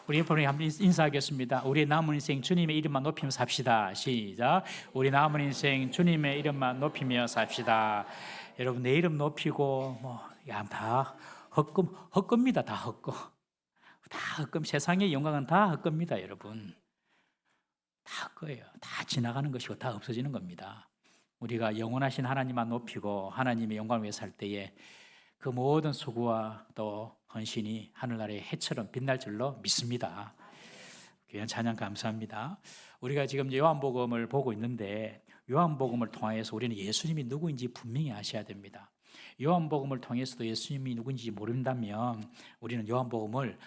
우리 옆으로 한번 인사하겠습니다. 우리 남은 인생 주님의 이름만 높이며 삽시다. 시작. 우리 남은 인생 주님의 이름만 높이며 삽시다. 여러분 내 이름 높이고 다 헛겁니다. 다 헛거. 다 헛금. 세상의 영광은 다 헛겁니다, 여러분. 다 헛거예요. 다 지나가는 것이고 다 없어지는 겁니다. 우리가 영원하신 하나님만 높이고 하나님의 영광을 위해 살 때에 그 모든 수고와 또 헌신이 하늘나라의 해처럼 빛날 줄로 믿습니다. 귀한 찬양 감사합니다. 우리가 지금 요한복음을 보고 있는데 요한복음을 통해서 우리는 예수님이 누구인지 분명히 아셔야 됩니다. 요한복음을 통해서도 예수님이 누구인지 모른다면 우리는 요한복음을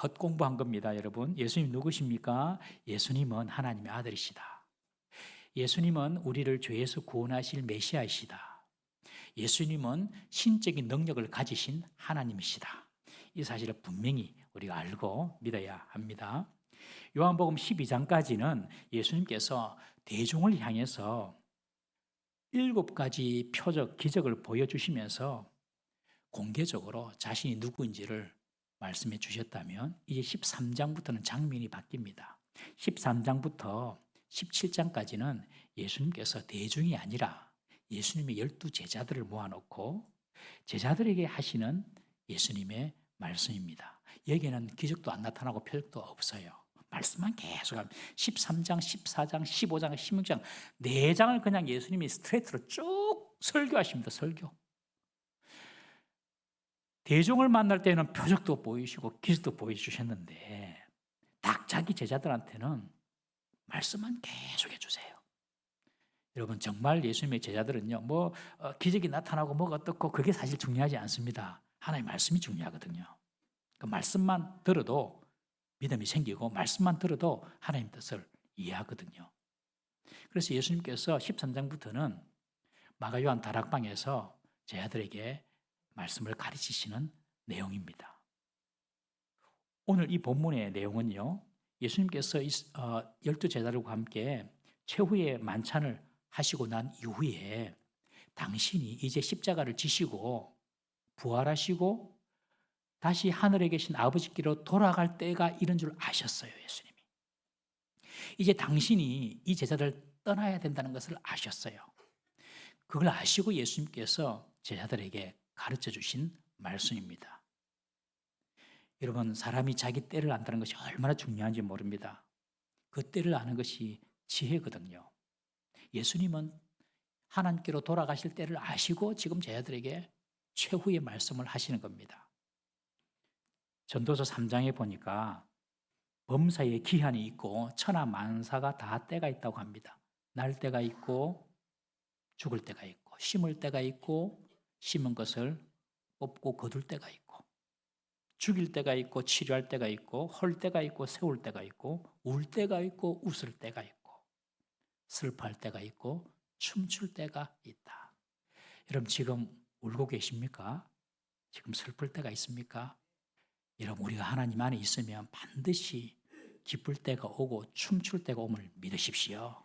헛공부한 겁니다. 여러분, 예수님 누구십니까? 예수님은 하나님의 아들이시다. 예수님은 우리를 죄에서 구원하실 메시아이시다. 예수님은 신적인 능력을 가지신 하나님이시다. 이 사실을 분명히 우리가 알고 믿어야 합니다. 요한복음 12장까지는 예수님께서 대중을 향해서 7가지 표적, 기적을 보여주시면서 공개적으로 자신이 누구인지를 말씀해 주셨다면 이제 13장부터는 장면이 바뀝니다. 13장부터 17장까지는 예수님께서 대중이 아니라 예수님의 12 제자들을 모아놓고 제자들에게 하시는 예수님의 말씀입니다. 여기에는 기적도 안 나타나고 표적도 없어요. 말씀만 계속 13장, 14장, 15장, 16장 4장을 그냥 예수님이 스트레이트로 쭉 설교하십니다. 설교. 대중을 만날 때는 표적도 보이시고 기적도 보여주셨는데 딱 자기 제자들한테는 말씀만 계속 해주세요. 여러분 정말 예수님의 제자들은요 기적이 나타나고 뭐가 어떻고 그게 사실 중요하지 않습니다. 하나님의 말씀이 중요하거든요. 그 말씀만 들어도 믿음이 생기고 말씀만 들어도 하나님 뜻을 이해하거든요. 그래서 예수님께서 13장부터는 마가요한 다락방에서 제자들에게 말씀을 가르치시는 내용입니다. 오늘 이 본문의 내용은요 예수님께서 12 제자들과 함께 최후의 만찬을 하시고 난 이후에 당신이 이제 십자가를 지시고 부활하시고 다시 하늘에 계신 아버지께로 돌아갈 때가 이런 줄 아셨어요, 예수님이. 이제 당신이 이 제자들을 떠나야 된다는 것을 아셨어요. 그걸 아시고 예수님께서 제자들에게 가르쳐 주신 말씀입니다. 여러분, 사람이 자기 때를 안다는 것이 얼마나 중요한지 모릅니다. 그 때를 아는 것이 지혜거든요. 예수님은 하나님께로 돌아가실 때를 아시고 지금 제자들에게 최후의 말씀을 하시는 겁니다. 전도서 3장에 보니까 범사에 기한이 있고 천하 만사가 다 때가 있다고 합니다. 날 때가 있고 죽을 때가 있고 심을 때가 있고 심은 것을 뽑고 거둘 때가 있고 죽일 때가 있고 치료할 때가 있고 헐 때가 있고 세울 때가 있고 울 때가 있고 웃을 때가 있고 슬퍼할 때가 있고 춤출 때가 있다. 여러분 지금 울고 계십니까? 지금 슬플 때가 있습니까? 여러분 우리가 하나님 안에 있으면 반드시 기쁠 때가 오고 춤출 때가 옴을 믿으십시오.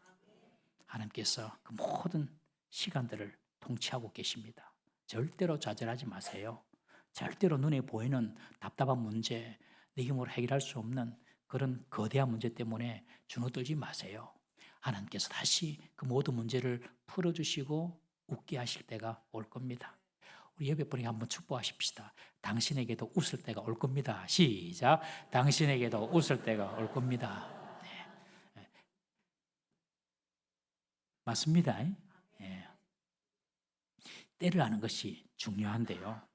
하나님께서 그 모든 시간들을 통치하고 계십니다. 절대로 좌절하지 마세요. 절대로 눈에 보이는 답답한 문제, 내 힘으로 해결할 수 없는 그런 거대한 문제 때문에 주눅들지 마세요. 하나님께서 다시 그 모든 문제를 풀어주시고 웃게 하실 때가 올 겁니다. 우리 옆에 분에게 한번 축복하십시다. 당신에게도 웃을 때가 올 겁니다. 시작. 당신에게도 웃을 때가 올 겁니다. 네. 맞습니다. 네. 때를 아는 것이 중요한데요.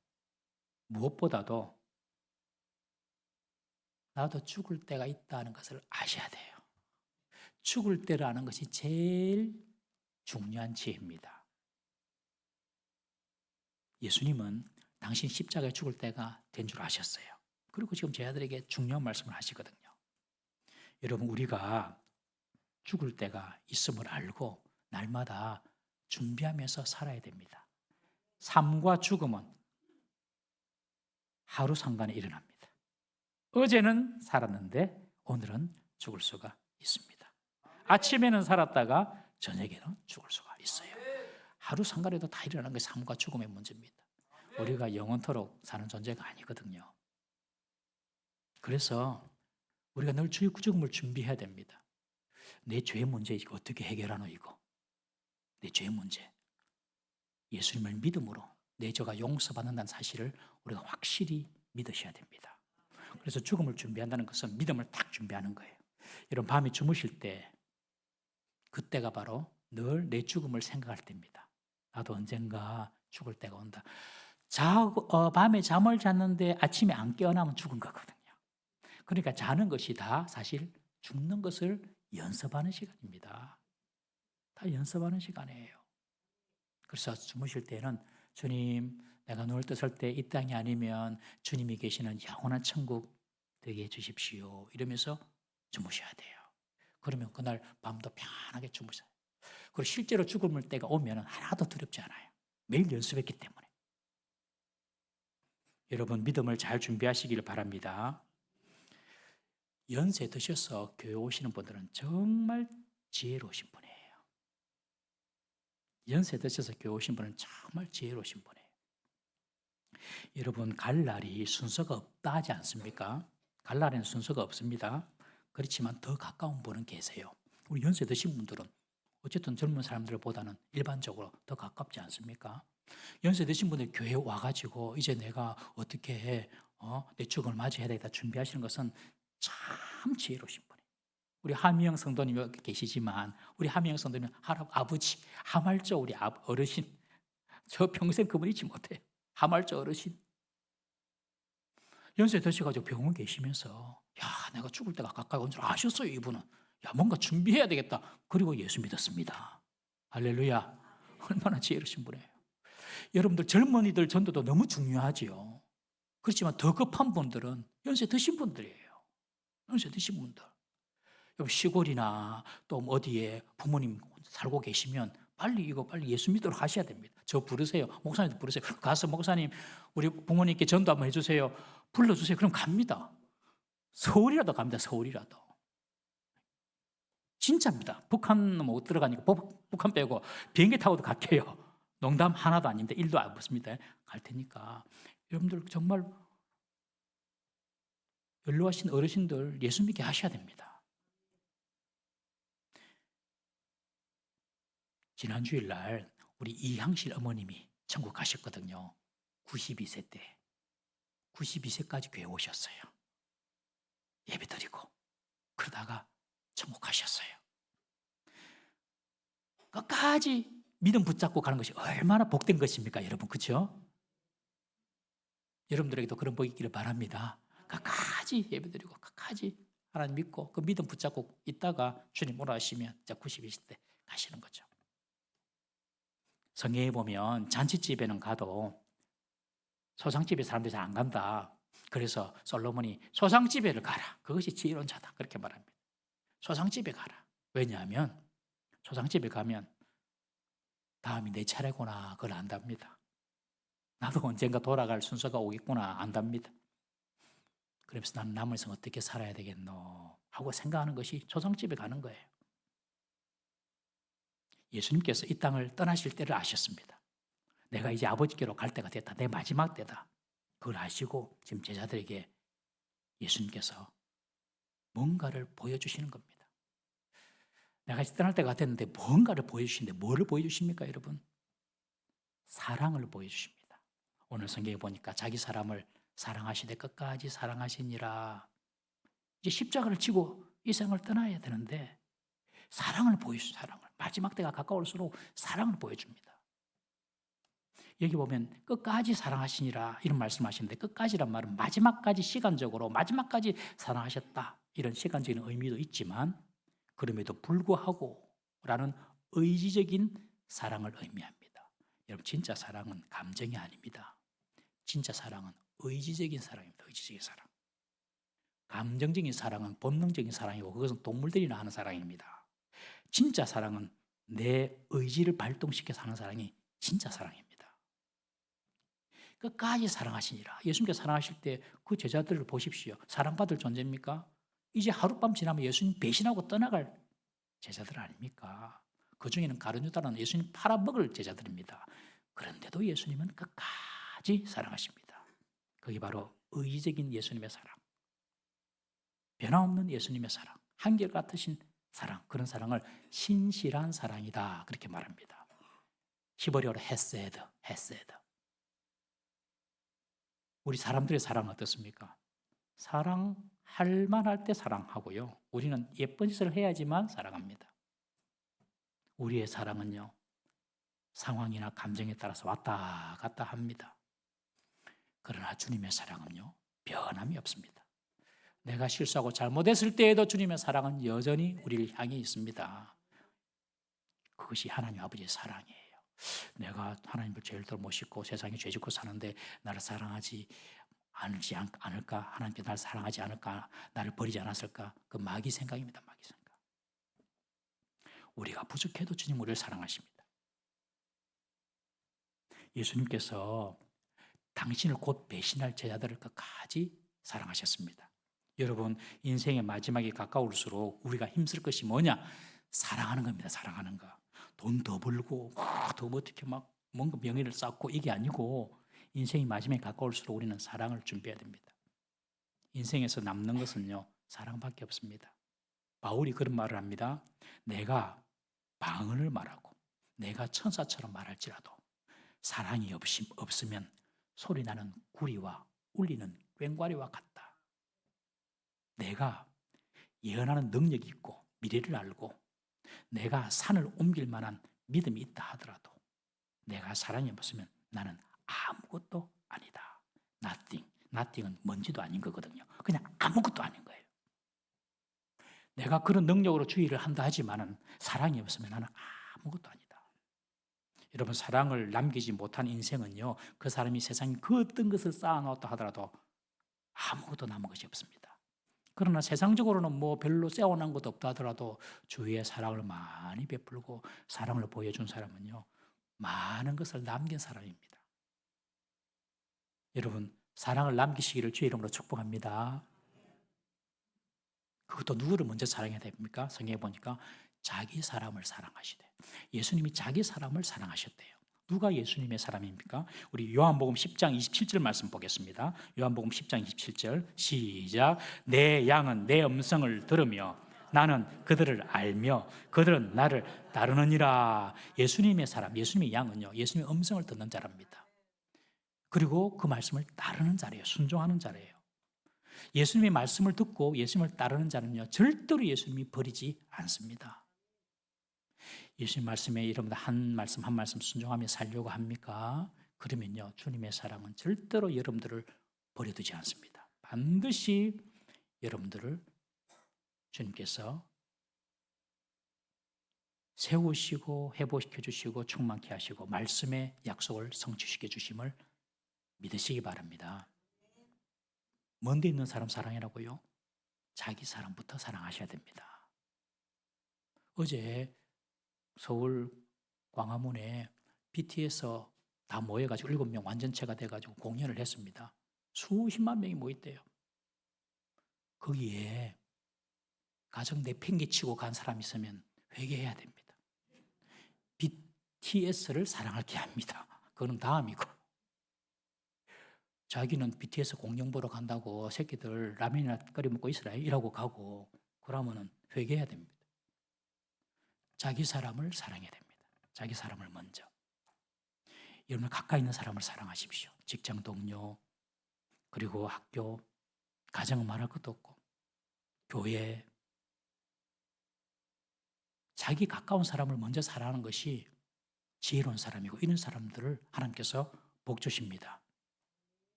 무엇보다도 나도 죽을 때가 있다는 것을 아셔야 돼요. 죽을 때를 아는 것이 제일 중요한 지혜입니다. 예수님은 당신 십자가에 죽을 때가 된 줄 아셨어요. 그리고 지금 제자들에게 중요한 말씀을 하시거든요. 여러분 우리가 죽을 때가 있음을 알고 날마다 준비하면서 살아야 됩니다. 삶과 죽음은 하루 상간에 일어납니다. 어제는 살았는데 오늘은 죽을 수가 있습니다. 아침에는 살았다가 저녁에는 죽을 수가 있어요. 하루 상간에도 다 일어나는 게 삶과 죽음의 문제입니다. 우리가 영원토록 사는 존재가 아니거든요. 그래서 우리가 늘 주의 죽음을 준비해야 됩니다. 내 죄의 문제 이거 어떻게 해결하노 이거. 내 죄의 문제. 예수님을 믿음으로 내 죄가 용서받는다는 사실을 우리가 확실히 믿으셔야 됩니다. 그래서 죽음을 준비한다는 것은 믿음을 딱 준비하는 거예요. 여러분 밤에 주무실 때 그때가 바로 늘 내 죽음을 생각할 때입니다. 나도 언젠가 죽을 때가 온다. 밤에 잠을 잤는데 아침에 안 깨어나면 죽은 거거든요. 그러니까 자는 것이 다 사실 죽는 것을 연습하는 시간입니다. 다 연습하는 시간이에요. 그래서 주무실 때는 주님, 내가 누울 때 설 때 이 땅이 아니면 주님이 계시는 영원한 천국 되게 해주십시오. 이러면서 주무셔야 돼요. 그러면 그날 밤도 편하게 주무세요. 그리고 실제로 죽을 때가 오면 하나도 두렵지 않아요. 매일 연습했기 때문에. 여러분 믿음을 잘 준비하시길 바랍니다. 연세 드셔서 교회 오시는 분들은 정말 지혜로우신 분이에요. 연세 드셔서 교회 오신 분은 정말 지혜로우신 분이에요. 여러분 갈 날이 순서가 없다 하지 않습니까? 갈 날에는 순서가 없습니다. 그렇지만 더 가까운 분은 계세요. 우리 연세 드신 분들은 어쨌든 젊은 사람들보다는 일반적으로 더 가깝지 않습니까? 연세 드신 분들 교회에 와가지고 이제 내가 어떻게 해, 내 죽음을 맞이해야 되겠다 준비하시는 것은 참 지혜로우신 분이에요. 우리 하미영 성도님 여기 계시지만 우리 하미영 성도님 아버지 하말조 우리 어르신 저 평생 그분 잊지 못해요. 하말조 어르신 연세 드셔가지고 병원 계시면서 야 내가 죽을 때가 가까이 온 줄 아셨어요. 이분은 야 뭔가 준비해야 되겠다. 그리고 예수 믿었습니다. 할렐루야. 얼마나 지혜로우신 분이에요. 여러분들 젊은이들 전도도 너무 중요하지요. 그렇지만 더 급한 분들은 연세 드신 분들이에요. 연세 드신 분들. 시골이나 또 어디에 부모님 살고 계시면 빨리 예수 믿도록 하셔야 됩니다. 저 부르세요. 목사님도 부르세요. 가서 목사님 우리 부모님께 전도 한번 해주세요. 불러주세요. 그럼 갑니다. 서울이라도 갑니다. 서울이라도. 진짜입니다. 북한 못 들어가니까 북한 빼고 비행기 타고도 갈게요. 농담 하나도 아닌데 1도 안 붙습니다. 갈 테니까 여러분들 정말 연로하신 어르신들 예수 믿게 하셔야 됩니다. 지난 주일날 우리 이향실 어머님이 천국 가셨거든요. 92세 때 92세까지 교회 오셨어요. 예배드리고 그러다가 천국 가셨어요. 끝까지 믿음 붙잡고 가는 것이 얼마나 복된 것입니까 여러분, 그렇죠? 여러분들에게도 그런 복이 있기를 바랍니다. 끝까지 예배드리고 끝까지 하나님 믿고 그 믿음 붙잡고 있다가 주님 오라 하시면 92세 때 가시는 거죠. 성경에 보면 잔치집에는 가도 소상집에 사람들이 잘 안 간다. 그래서 솔로몬이 소상집에를 가라. 그것이 지혜로운 자다. 그렇게 말합니다. 소상집에 가라. 왜냐하면 소상집에 가면 다음이 내 차례구나 그걸 안답니다. 나도 언젠가 돌아갈 순서가 오겠구나 안답니다. 그래서 나는 남을 생 어떻게 살아야 되겠노 하고 생각하는 것이 소상집에 가는 거예요. 예수님께서 이 땅을 떠나실 때를 아셨습니다. 내가 이제 아버지께로 갈 때가 됐다. 내 마지막 때다. 그걸 아시고 지금 제자들에게 예수님께서 뭔가를 보여주시는 겁니다. 내가 이제 떠날 때가 됐는데 뭔가를 보여주시는데 뭐를 보여주십니까 여러분? 사랑을 보여주십니다. 오늘 성경에 보니까 자기 사람을 사랑하시되 끝까지 사랑하시니라. 이제 십자가를 지고 이 세상을 떠나야 되는데 사랑을 보여주세요. 사랑을. 마지막 때가 가까울수록 사랑을 보여줍니다. 여기 보면 끝까지 사랑하시니라 이런 말씀하시는데 끝까지란 말은 마지막까지 시간적으로 마지막까지 사랑하셨다 이런 시간적인 의미도 있지만 그럼에도 불구하고 라는 의지적인 사랑을 의미합니다. 여러분 진짜 사랑은 감정이 아닙니다. 진짜 사랑은 의지적인 사랑입니다. 의지적인 사랑. 감정적인 사랑은 본능적인 사랑이고 그것은 동물들이나 하는 사랑입니다. 진짜 사랑은 내 의지를 발동시켜서 하는 사랑이 진짜 사랑입니다. 끝까지 사랑하시니라. 예수님께서 사랑하실 때 그 제자들을 보십시오. 사랑받을 존재입니까? 이제 하룻밤 지나면 예수님 배신하고 떠나갈 제자들 아닙니까? 그 중에는 가룟 유다는 예수님 팔아먹을 제자들입니다. 그런데도 예수님은 끝까지 사랑하십니다. 그게 바로 의지적인 예수님의 사랑. 변함없는 예수님의 사랑, 한결같으신 사랑, 그런 사랑을 신실한 사랑이다 그렇게 말합니다. 히브리어로 헤세드. 우리 사람들의 사랑은 어떻습니까? 사랑할 만할 때 사랑하고요. 우리는 예쁜 짓을 해야지만 사랑합니다. 우리의 사랑은요, 상황이나 감정에 따라서 왔다 갔다 합니다. 그러나 주님의 사랑은요, 변함이 없습니다. 내가 실수하고 잘못했을 때에도 주님의 사랑은 여전히 우리를 향해 있습니다. 그것이 하나님 아버지의 사랑이에요. 내가 하나님을 죄를 못 씻고 세상에 죄 짓고 사는데 나를 사랑하지 않을까? 하나님께 나를 사랑하지 않을까? 나를 버리지 않았을까? 그 마귀 생각입니다. 마귀 생각. 우리가 부족해도 주님 우리를 사랑하십니다. 예수님께서 당신을 곧 배신할 제자들을 끝까지 사랑하셨습니다. 여러분, 인생의 마지막이 가까울수록 우리가 힘쓸 것이 뭐냐? 사랑하는 겁니다. 사랑하는 거. 돈 더 벌고 더 어떻게 막 뭔가 명예를 쌓고 이게 아니고, 인생이 마지막에 가까울수록 우리는 사랑을 준비해야 됩니다. 인생에서 남는 것은요, 사랑밖에 없습니다. 바울이 그런 말을 합니다. 내가 방언을 말하고 내가 천사처럼 말할지라도 사랑이 없으면 소리나는 구리와 울리는 꽹과리와 같다. 내가 예언하는 능력이 있고 미래를 알고 내가 산을 옮길 만한 믿음이 있다 하더라도 내가 사랑이 없으면 나는 아무것도 아니다. nothing은 뭔지도 아닌 거거든요. 그냥 아무것도 아닌 거예요. 내가 그런 능력으로 주의를 한다 하지만은 사랑이 없으면 나는 아무것도 아니다. 여러분, 사랑을 남기지 못한 인생은요, 그 사람이 세상에 그 어떤 것을 쌓아놓았다 하더라도 아무것도 남은 것이 없습니다. 그러나 세상적으로는 뭐 별로 세워놓은 것도 없다 하더라도 주위에 사랑을 많이 베풀고 사랑을 보여준 사람은요, 많은 것을 남긴 사람입니다. 여러분, 사랑을 남기시기를 주의 이름으로 축복합니다. 그것도 누구를 먼저 사랑해야 됩니까? 성경에 보니까 자기 사람을 사랑하시대. 예수님이 자기 사람을 사랑하셨대요. 누가 예수님의 사람입니까? 우리 요한복음 10장 27절 말씀 보겠습니다. 요한복음 10장 27절 시작. 내 양은 내 음성을 들으며 나는 그들을 알며 그들은 나를 따르느니라. 예수님의 사람, 예수님의 양은요, 예수님의 음성을 듣는 자랍니다. 그리고 그 말씀을 따르는 자래요. 순종하는 자래요. 예수님의 말씀을 듣고 예수님을 따르는 자는요, 절대로 예수님이 버리지 않습니다. 예수님 말씀에 여러분들 한 말씀 한 말씀 순종하며 살려고 합니까? 그러면요, 주님의 사랑은 절대로 여러분들을 버려두지 않습니다. 반드시 여러분들을 주님께서 세우시고 회복시켜 주시고 충만케 하시고 말씀의 약속을 성취시켜 주심을 믿으시기 바랍니다. 먼데 있는 사람 사랑이라고요? 자기 사람부터 사랑하셔야 됩니다. 어제 서울 광화문에 BTS 다 모여가지고 7명 완전체가 돼가지고 공연을 했습니다. 수십만 명이 모였대요. 거기에 가정 내팽개치고 간 사람이 있으면 회개해야 됩니다. BTS를 사랑하게 합니다. 그건 다음이고, 자기는 BTS 공연 보러 간다고 새끼들 라면이나 끓여 먹고 있으라 이라고 가고, 그러면은 회개해야 됩니다. 자기 사람을 사랑해야 됩니다. 자기 사람을 먼저. 여러분, 가까이 있는 사람을 사랑하십시오. 직장 동료, 그리고 학교, 가정은 말할 것도 없고, 교회. 자기 가까운 사람을 먼저 사랑하는 것이 지혜로운 사람이고, 이런 사람들을 하나님께서 복 주십니다.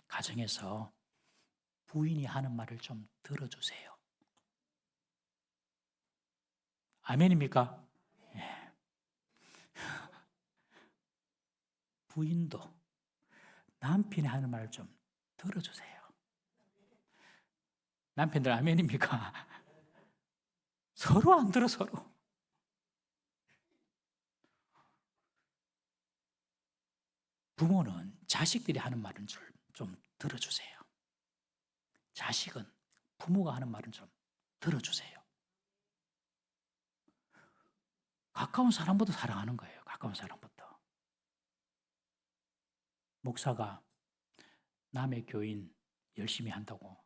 가정에서 부인이 하는 말을 좀 들어주세요. 아멘입니까? 예. 부인도 남편이 하는 말을 좀 들어주세요. 남편들 아멘입니까? 서로 안 들어, 서로. 부모는 자식들이 하는 말은 좀 들어주세요. 자식은 부모가 하는 말은 좀 들어주세요. 가까운 사람부터 사랑하는 거예요. 가까운 사람부터. 목사가 남의 교인 열심히 한다고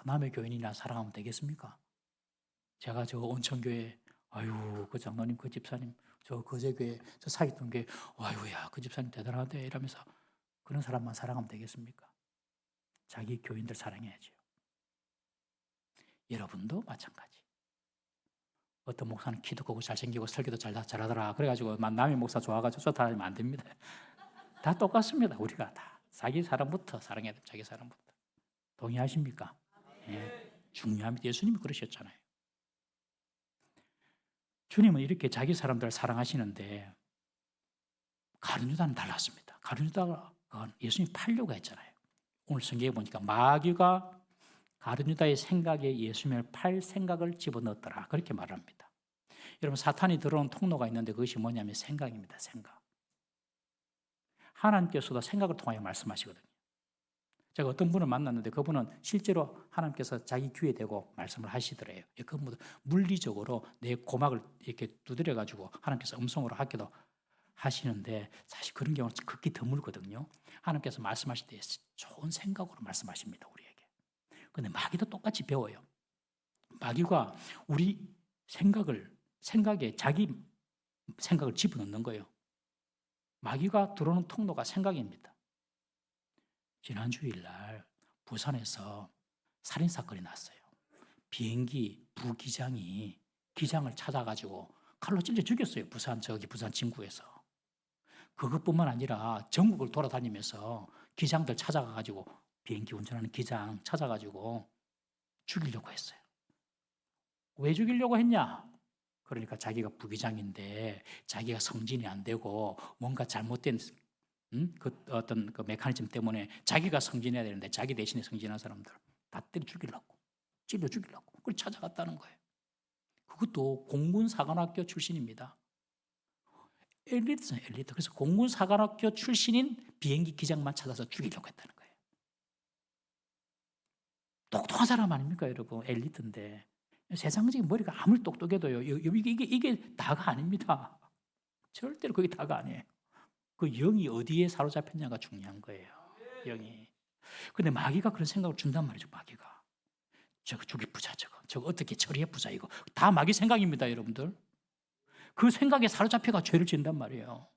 남의 교인이나 사랑하면 되겠습니까? 제가 저 온천교회, 아유, 그 장로님, 그 집사님, 저 거제교회, 저 사기동교회, 아유야, 그 집사님 대단하대 이러면서 그런 사람만 사랑하면 되겠습니까? 자기 교인들 사랑해야죠. 여러분도 마찬가지. 어떤 목사는 키도 크고 잘생기고 설교도 잘하더라. 그래가지고 남의 목사 좋아가지고 쫓아다니면 안 됩니다. 다 똑같습니다. 우리가 다 자기 사람부터 사랑해야 돼. 자기 사람부터. 동의하십니까? 예, 중요합니다. 예수님이 그러셨잖아요. 주님은 이렇게 자기 사람들을 사랑하시는데 가룟 유다는 달랐습니다. 가룟 유다가 예수님 팔려고 했잖아요. 오늘 성경에 보니까 마귀가 가룟 유다의 생각에 예수님을 팔 생각을 집어넣었더라. 그렇게 말합니다. 여러분, 사탄이 들어오는 통로가 있는데 그것이 뭐냐면 생각입니다. 생각. 하나님께서도 생각을 통하여 말씀하시거든요. 제가 어떤 분을 만났는데 그분은 실제로 하나님께서 자기 귀에 대고 말씀을 하시더래요. 그분도 물리적으로 내 고막을 이렇게 두드려가지고 하나님께서 음성으로 하기도 하시는데 사실 그런 경우는 극히 드물거든요. 하나님께서 말씀하실 때 좋은 생각으로 말씀하십니다. 우리에게. 근데 마귀도 똑같이 배워요. 마귀가 우리 생각에 자기 생각을 집어넣는 거예요. 마귀가 들어오는 통로가 생각입니다. 지난 주일날 부산에서 살인사건이 났어요. 비행기 부기장이 기장을 찾아가지고 칼로 찔러 죽였어요. 부산 진구에서. 그것뿐만 아니라 전국을 돌아다니면서 기장들 찾아가가지고 비행기 운전하는 기장 찾아가지고 죽이려고 했어요. 왜 죽이려고 했냐? 그러니까 자기가 부기장인데 자기가 성진이 안 되고 뭔가 잘못된 그 어떤 그 메커니즘 때문에 자기가 성진해야 되는데 자기 대신에 성진한 사람들 다 때려 죽이려고, 찔러 죽이려고 그걸 찾아갔다는 거예요. 그것도 공군사관학교 출신입니다. 엘리트죠, 엘리트. 그래서 공군사관학교 출신인 비행기 기장만 찾아서 죽이려고 했다는 거예요. 똑똑한 사람 아닙니까, 여러분? 엘리트인데. 세상적인 머리가 아무리 똑똑해도요, 이게 다가 아닙니다. 절대로 그게 다가 아니에요. 그 영이 어디에 사로잡혔냐가 중요한 거예요. 영이. 근데 마귀가 그런 생각을 준단 말이죠. 마귀가. 저거 죽이부자 저거 어떻게 처리해부자 이거. 다 마귀 생각입니다, 여러분들. 그 생각에 사로잡혀가 죄를 짓는단 말이에요.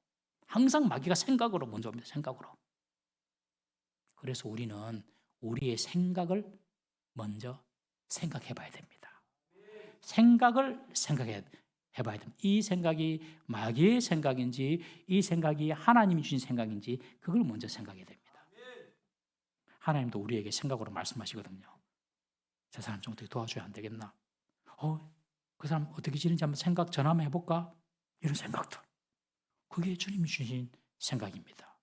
항상 마귀가 생각으로 먼저 옵니다. 생각으로. 그래서 우리는 우리의 생각을 먼저 생각해 봐야 됩니다. 생각을 생각해 봐야 됩니다. 이 생각이 마귀의 생각인지 이 생각이 하나님이 주신 생각인지 그걸 먼저 생각해야 됩니다. 하나님도 우리에게 생각으로 말씀하시거든요. 저 사람 좀 어떻게 도와줘야 안 되겠나? 그 사람 어떻게 지는지 한번 생각 전화만 해볼까? 이런 생각들. 그게 주님이 주신 생각입니다.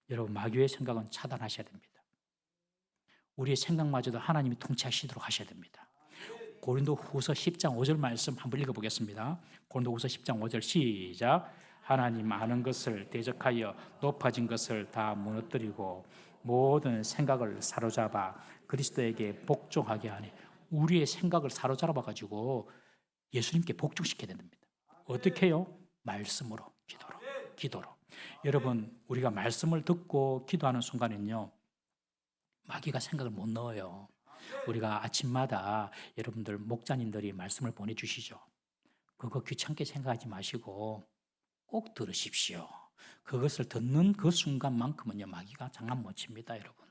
여러분, 마귀의 생각은 차단하셔야 됩니다. 우리의 생각마저도 하나님이 통치하시도록 하셔야 됩니다. 고린도후서 10장 5절 말씀 한번 읽어보겠습니다. 고린도후서 10장 5절 시작. 하나님 아는 것을 대적하여 높아진 것을 다 무너뜨리고 모든 생각을 사로잡아 그리스도에게 복종하게 하니. 우리의 생각을 사로잡아 가지고 예수님께 복종시켜야 됩니다. 어떻게 해요? 말씀으로, 기도로. 여러분, 우리가 말씀을 듣고 기도하는 순간은요, 마귀가 생각을 못 넣어요. 우리가 아침마다 여러분들 목자님들이 말씀을 보내주시죠. 그거 귀찮게 생각하지 마시고 꼭 들으십시오. 그것을 듣는 그 순간만큼은요, 마귀가 장난 못 칩니다, 여러분.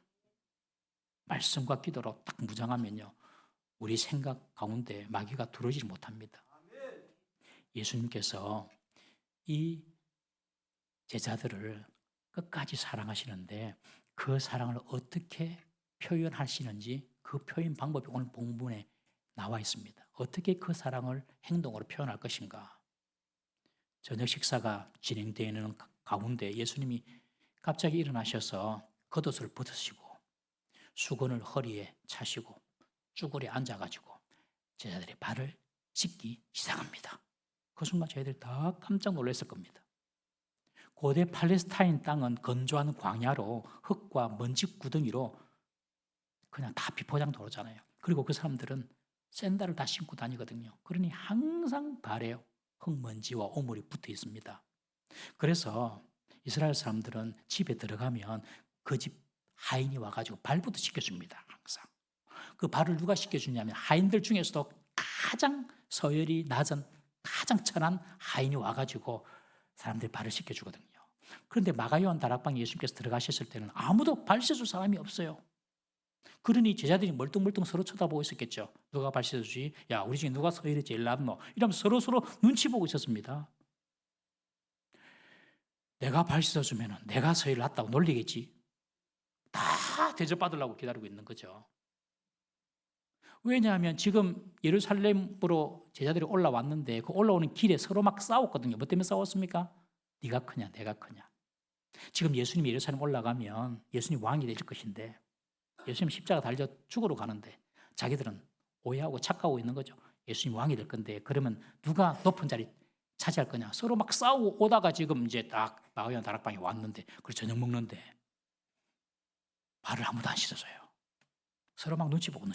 말씀과 기도로 딱 무장하면요, 우리 생각 가운데 마귀가 들어오지 못합니다. 예수님께서 이 제자들을 끝까지 사랑하시는데 그 사랑을 어떻게 표현하시는지 그 표현 방법이 오늘 본문에 나와 있습니다. 어떻게 그 사랑을 행동으로 표현할 것인가? 저녁 식사가 진행되는 가운데 예수님이 갑자기 일어나셔서 겉옷을 벗으시고 수건을 허리에 차시고 쭈그려 앉아가지고 제자들의 발을 씻기 시작합니다. 그 순간 저희들이 다 깜짝 놀랐을 겁니다. 고대 팔레스타인 땅은 건조한 광야로 흙과 먼지 구덩이로 그냥 다 비포장 도로잖아요. 그리고 그 사람들은 샌들을 다 신고 다니거든요. 그러니 항상 발에 흙먼지와 오물이 붙어 있습니다. 그래서 이스라엘 사람들은 집에 들어가면 그 집 하인이 와가지고 발부터 씻겨줍니다. 항상. 그 발을 누가 씻겨주냐면 하인들 중에서도 가장 서열이 낮은 가장 천한 하인이 와가지고 사람들이 발을 씻겨주거든요. 그런데 마가요한 다락방에 예수님께서 들어가셨을 때는 아무도 발 씻어줄 사람이 없어요. 그러니 제자들이 멀뚱멀뚱 서로 쳐다보고 있었겠죠. 누가 발 씻어주지? 야, 우리 중에 누가 서열이 제일 낮노? 이러면서 서로 눈치 보고 있었습니다. 내가 발 씻어주면 내가 서열 낮다고 놀리겠지. 다 대접받으려고 기다리고 있는 거죠. 왜냐하면 지금 예루살렘으로 제자들이 올라왔는데 그 올라오는 길에 서로 막 싸웠거든요. 뭐 때문에 싸웠습니까? 네가 크냐 내가 크냐. 지금 예수님이 예루살렘 올라가면 예수님 왕이 될 것인데 예수님 십자가 달려 죽으러 가는데 자기들은 오해하고 착각하고 있는 거죠. 예수님 왕이 될 건데 그러면 누가 높은 자리 차지할 거냐. 서로 막 싸우고 오다가 지금 이제 딱 마가요한 다락방에 왔는데 그리고 저녁 먹는데 발을 아무도 안 씻어줘요. 서로 막 눈치 보고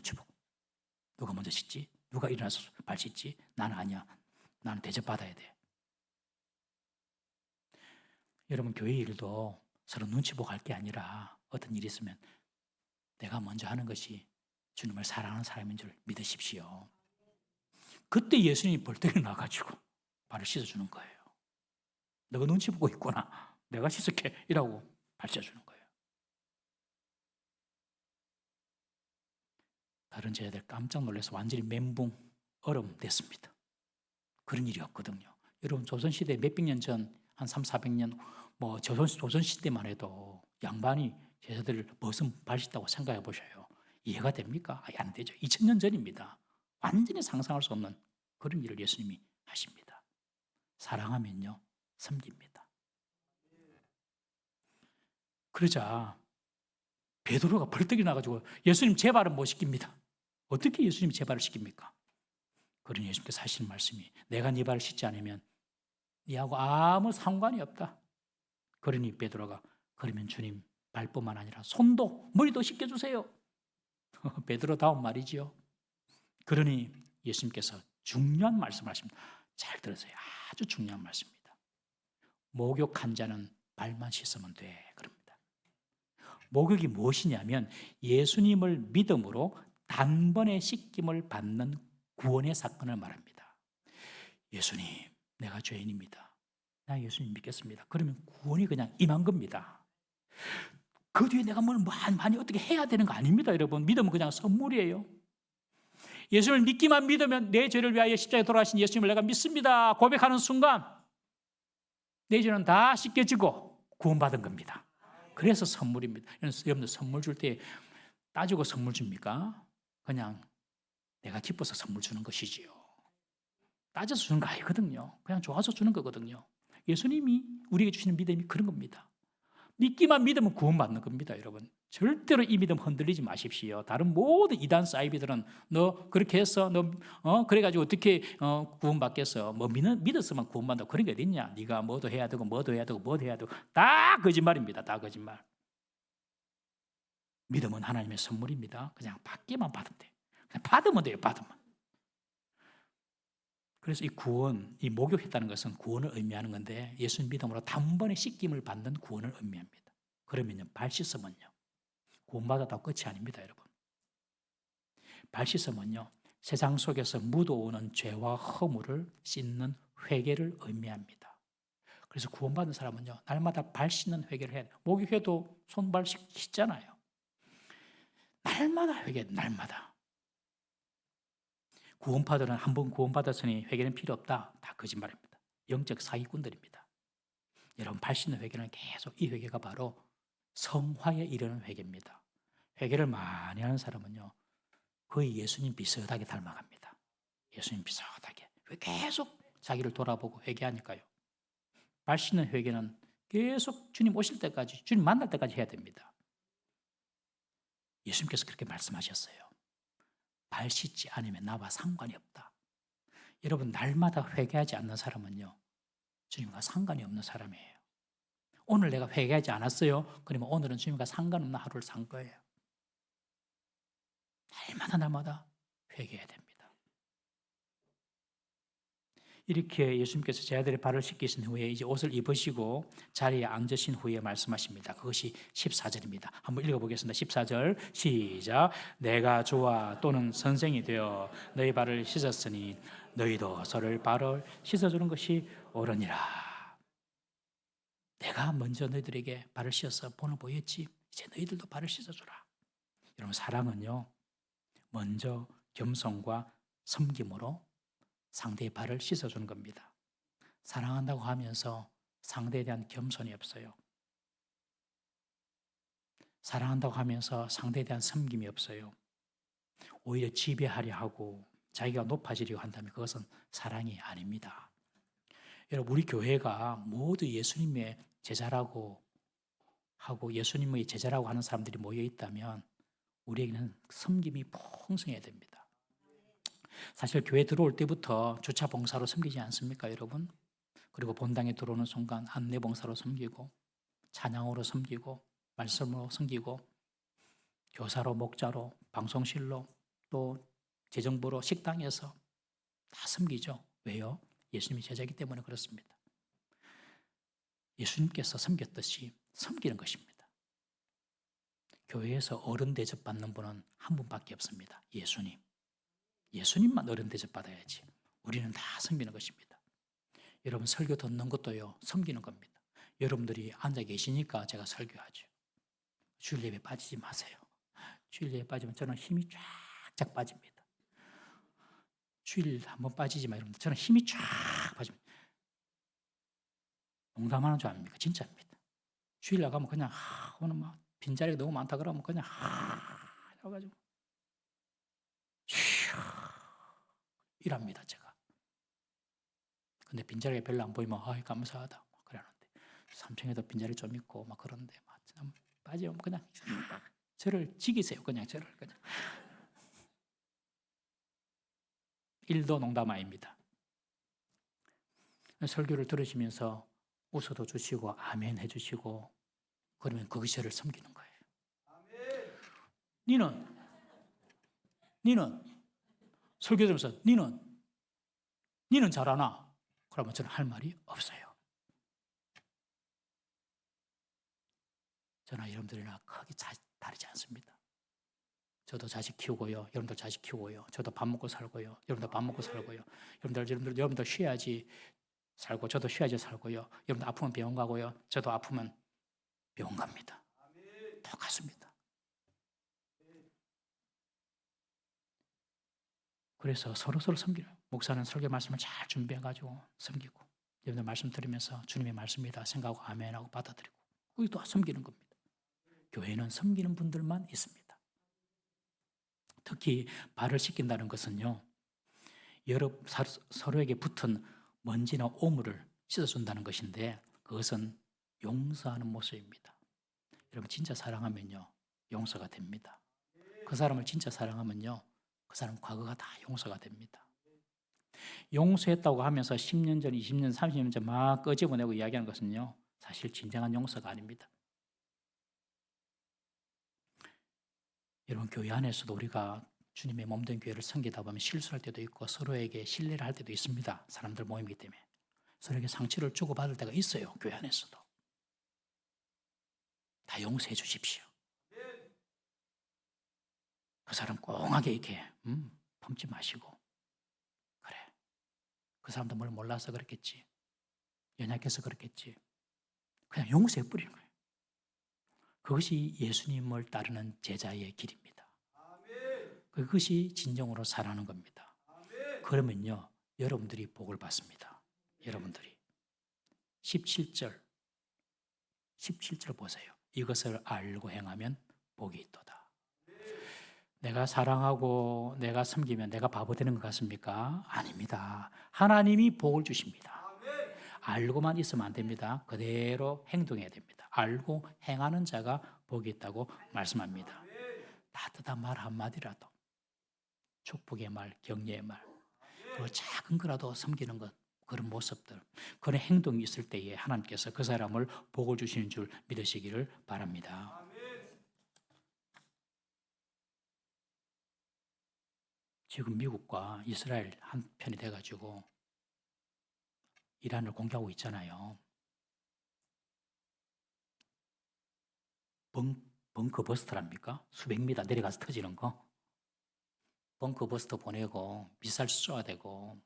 누가 먼저 씻지? 누가 일어나서 발 씻지? 나는 아니야. 나는 대접받아야 돼. 여러분 교회 일도 서로 눈치 보고 할 게 아니라 어떤 일이 있으면 내가 먼저 하는 것이 주님을 사랑하는 사람인 줄 믿으십시오. 그때 예수님이 벌떡 일어나가지고 발을 씻어주는 거예요. 너가 눈치 보고 있구나. 내가 씻을게. 이라고 발 씻어주는 거예요. 다른 제자들 깜짝 놀라서 완전히 멘붕, 얼음 됐습니다. 그런 일이었거든요. 여러분 조선시대 몇백 년 전, 한 300~400년 뭐 조선시대만 해도 양반이 제자들을 무슨 발 씻다고 생각해 보셔요. 이해가 됩니까? 안 되죠. 2000년 전입니다. 완전히 상상할 수 없는 그런 일을 예수님이 하십니다. 사랑하면요 섬깁니다. 그러자 베드로가 벌떡 일어나가지고 예수님 제 발은 못 씻깁니다. 어떻게 예수님이 제 발을 씻깁니까? 그러니 예수님께서 하시는 말씀이 내가 네 발을 씻지 않으면 네하고 아무 상관이 없다. 그러니 베드로가 그러면 주님 발뿐만 아니라 손도 머리도 씻겨주세요. 베드로다운 말이지요. 그러니 예수님께서 중요한 말씀을 하십니다. 잘 들으세요. 아주 중요한 말씀입니다. 목욕한 자는 발만 씻으면 돼. 그럽니다. 목욕이 무엇이냐면 예수님을 믿음으로 단번에 씻김을 받는 구원의 사건을 말합니다. 예수님, 내가 죄인입니다. 나 예수님 믿겠습니다. 그러면 구원이 그냥 임한 겁니다. 그 뒤에 내가 뭘 많이 어떻게 해야 되는 거 아닙니다, 여러분. 믿음은 그냥 선물이에요. 예수님을 믿기만 믿으면 내 죄를 위하여 십자가에 돌아가신 예수님을 내가 믿습니다. 고백하는 순간 내 죄는 다 씻겨지고 구원받은 겁니다. 그래서 선물입니다. 여러분들 선물 줄 때 따지고 선물 줍니까? 그냥 내가 기뻐서 선물 주는 것이지요. 따져서 주는 거 아니거든요. 그냥 좋아서 주는 거거든요. 예수님이 우리에게 주시는 믿음이 그런 겁니다. 믿기만 믿으면 구원받는 겁니다, 여러분. 절대로 이 믿음 흔들리지 마십시오. 다른 모든 이단 사이비들은 너 그렇게 해서 너 그래가지고 어떻게 구원받겠어? 뭐 믿었으면 구원받는다. 그런 게 어딨냐? 네가 뭐도 해야 되고 뭐도 해야 되고 뭐도 해야 되고 다 거짓말입니다. 다 거짓말. 믿음은 하나님의 선물입니다. 그냥 받기만 받으면 돼요. 그냥 받으면 돼요. 받으면. 그래서 이 구원, 이 목욕했다는 것은 구원을 의미하는 건데 예수님 믿음으로 단번에 씻김을 받는 구원을 의미합니다. 그러면요, 발 씻으면요, 구원받았다고 끝이 아닙니다, 여러분. 발 씻으면요, 세상 속에서 묻어오는 죄와 허물을 씻는 회개를 의미합니다. 그래서 구원받은 사람은요, 날마다 발 씻는 회개를 해야 돼요. 목욕해도 손발 씻잖아요. 날마다 회개, 날마다. 구원받으는 한번 구원받았으니 회개는 필요 없다. 다 거짓말입니다. 영적 사기꾼들입니다. 여러분 발 씻는 회개는 계속 이 회개가 바로 성화에 이르는 회개입니다. 회개를 많이 하는 사람은요 거의 예수님 비슷하게 닮아갑니다. 예수님 비슷하게. 왜 계속 자기를 돌아보고 회개하니까요. 발 씻는 회개는 계속 주님 오실 때까지, 주님 만날 때까지 해야 됩니다. 예수님께서 그렇게 말씀하셨어요. 발 씻지 않으면 나와 상관이 없다. 여러분 날마다 회개하지 않는 사람은요 주님과 상관이 없는 사람이에요. 오늘 내가 회개하지 않았어요. 그러면 오늘은 주님과 상관없는 하루를 산 거예요. 날마다 회개해야 됩니다. 이렇게 예수님께서 제자들의 발을 씻기신 후에 이제 옷을 입으시고 자리에 앉으신 후에 말씀하십니다. 그것이 14절입니다. 한번 읽어보겠습니다. 14절 시작. 내가 주와 또는 선생이 되어 너희 발을 씻었으니 너희도 서로의 발을 씻어주는 것이 옳으니라. 내가 먼저 너희들에게 발을 씻어서 본을 보였지. 이제 너희들도 발을 씻어주라. 여러분, 사랑은요, 먼저 겸손과 섬김으로 상대의 발을 씻어주는 겁니다. 사랑한다고 하면서 상대에 대한 겸손이 없어요. 사랑한다고 하면서 상대에 대한 섬김이 없어요. 오히려 지배하려 하고 자기가 높아지려고 한다면 그것은 사랑이 아닙니다. 여러분, 우리 교회가 모두 예수님의 제자라고 하고 예수님의 제자라고 하는 사람들이 모여 있다면 우리에게는 섬김이 풍성해야 됩니다. 사실 교회 들어올 때부터 주차 봉사로 섬기지 않습니까, 여러분? 그리고 본당에 들어오는 순간 안내 봉사로 섬기고 찬양으로 섬기고 말씀으로 섬기고 교사로 목자로 방송실로 또 재정부로 식당에서 다 섬기죠. 왜요? 예수님이 제자이기 때문에 그렇습니다. 예수님께서 섬겼듯이 섬기는 것입니다. 교회에서 어른 대접받는 분은 한 분밖에 없습니다. 예수님. 예수님만 어른 대접받아야지. 우리는 다 섬기는 것입니다. 여러분, 설교 듣는 것도요, 섬기는 겁니다. 여러분들이 앉아 계시니까 제가 설교하죠. 주일 예배 빠지지 마세요. 주일 예배 빠지면 저는 힘이 쫙쫙 빠집니다. 주일 한번 빠지지만 여러분들, 저는 힘이 쫙 빠집니다. 농담하는 줄 압니까? 진짜입니다. 주일 나가면 그냥 오늘 막 빈자리가 너무 많다 그러면 그냥 해가지고 이랍니다, 제가. 근데 빈자리가 별로 안 보이면 감사하다 막 그러는데 3층에도 빈자리 좀 있고 막 그런데 막 빠지면 그냥 저를 지기세요. 그냥 저를 그냥. 1도 농담 아닙니다. 설교를 들으시면서 웃어도 주시고 아멘 해주시고 그러면 그것이 저를 섬기는 거예요. 니는 설교 들으면서 니는 잘하나? 그러면 저는 할 말이 없어요. 저나 여러분들이나 크게 다르지 않습니다. 저도 자식 키우고요. 여러분들 자식 키우고요. 저도 밥 먹고 살고요. 여러분들 밥 먹고 살고요. 여러분들 쉬어야지 살고 저도 쉬어야지 살고요. 여러분들 아프면 병원 가고요. 저도 아프면 병원 갑니다. 똑같습니다. 그래서 서로 섬기는 목사는 설교 말씀을 잘 준비해가지고 섬기고 여러분들 말씀 들으면서 주님의 말씀이다 생각하고 아멘하고 받아들이고 그게 또 섬기는 겁니다. 교회는 섬기는 분들만 있습니다. 특히 발을 씻긴다는 것은요, 서로에게 붙은 먼지나 오물을 씻어준다는 것인데 그것은 용서하는 모습입니다. 여러분, 진짜 사랑하면요, 용서가 됩니다. 그 사람을 진짜 사랑하면요, 그 사람 과거가 다 용서가 됩니다. 용서했다고 하면서 10년 전, 20년, 30년 전 막 끄집어내고 이야기하는 것은요, 사실 진정한 용서가 아닙니다. 여러분, 교회 안에서도 우리가 주님의 몸된 교회를 섬기다 보면 실수할 때도 있고 서로에게 신뢰를 할 때도 있습니다. 사람들 모임이기 때문에. 서로에게 상처를 주고받을 때가 있어요. 교회 안에서도. 다 용서해 주십시오. 그 사람 꽁하게 이렇게 품지 마시고 그래. 그 사람도 뭘 몰라서 그렇겠지. 연약해서 그렇겠지. 그냥 용서해 버리는 거예요. 그것이 예수님을 따르는 제자의 길입니다. 그것이 진정으로 사랑하는 겁니다. 그러면요, 여러분들이 복을 받습니다. 여러분들이 17절 보세요. 이것을 알고 행하면 복이 있도다. 내가 사랑하고 내가 섬기면 내가 바보 되는 것 같습니까? 아닙니다. 하나님이 복을 주십니다. 알고만 있으면 안 됩니다. 그대로 행동해야 됩니다. 알고 행하는 자가 복이 있다고 말씀합니다. 따뜻한 말 한마디라도 축복의 말, 격려의 말, 그리고 작은 거라도 섬기는 것, 그런 모습들, 그런 행동이 있을 때에 하나님께서 그 사람을 복을 주시는 줄 믿으시기를 바랍니다. 지금 미국과 이스라엘 한편이 돼가지고 이란을 공격하고 있잖아요. 벙커버스터랍니까? 수백 미터 내려가서 터지는 거. 벙커버스터 보내고 미사일 쏘아야 되고,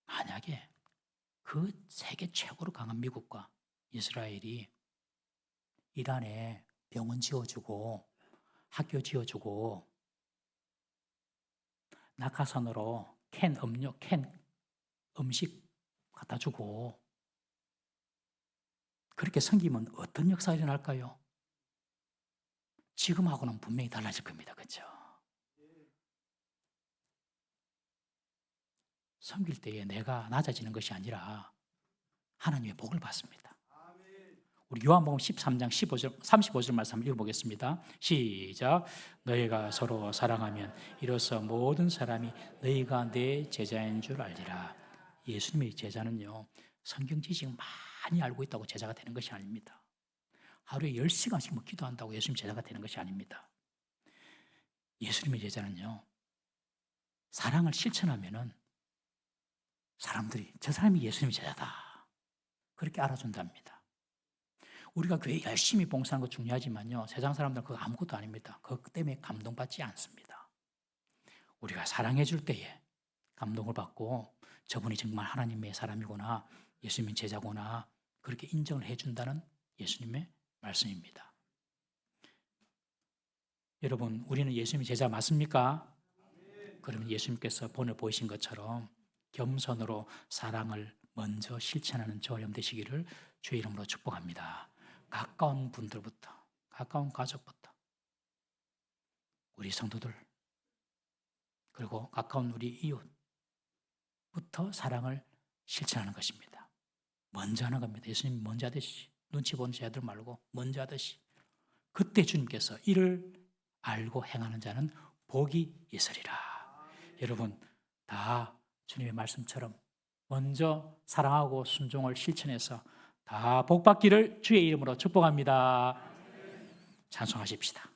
만약에 그 세계 최고로 강한 미국과 이스라엘이 이란에 병원 지어주고 학교 지어주고 낙하산으로 캔 음료, 캔 음식 갖다 주고 그렇게 섬기면 어떤 역사가 일어날까요? 지금하고는 분명히 달라질 겁니다. 그렇죠? 섬길 때에 내가 낮아지는 것이 아니라 하나님의 복을 받습니다. 우리 요한복음 13장 15절, 35절 말씀 읽어보겠습니다. 시작. 너희가 서로 사랑하면 이로써 모든 사람이 너희가 내 제자인 줄 알리라. 예수님의 제자는요, 성경 지식 많이 알고 있다고 제자가 되는 것이 아닙니다. 하루에 10시간씩 뭐 기도한다고 예수님 제자가 되는 것이 아닙니다. 예수님의 제자는요, 사랑을 실천하면은 사람들이 저 사람이 예수님의 제자다 그렇게 알아준답니다. 우리가 교회 열심히 봉사하는 거 중요하지만요, 세상 사람들은 그거 아무것도 아닙니다. 그것 때문에 감동받지 않습니다. 우리가 사랑해 줄 때에 감동을 받고 저분이 정말 하나님의 사람이구나, 예수님의 제자구나 그렇게 인정을 해준다는 예수님의 말씀입니다. 여러분, 우리는 예수님의 제자 맞습니까? 그러면 예수님께서 본을 보이신 것처럼 겸손으로 사랑을 먼저 실천하는 저와 여러분 되시기를 주의 이름으로 축복합니다. 가까운 분들부터, 가까운 가족부터, 우리 성도들, 그리고 가까운 우리 이웃부터 사랑을 실천하는 것입니다. 먼저 하는 겁니다. 예수님 먼저 하듯이, 눈치 보는 자들 말고 먼저 하듯이. 그때 주님께서 이를 알고 행하는 자는 복이 있으리라. 여러분, 다 주님의 말씀처럼 먼저 사랑하고 순종을 실천해서 다 복받기를 주의 이름으로 축복합니다. 찬송하십시다.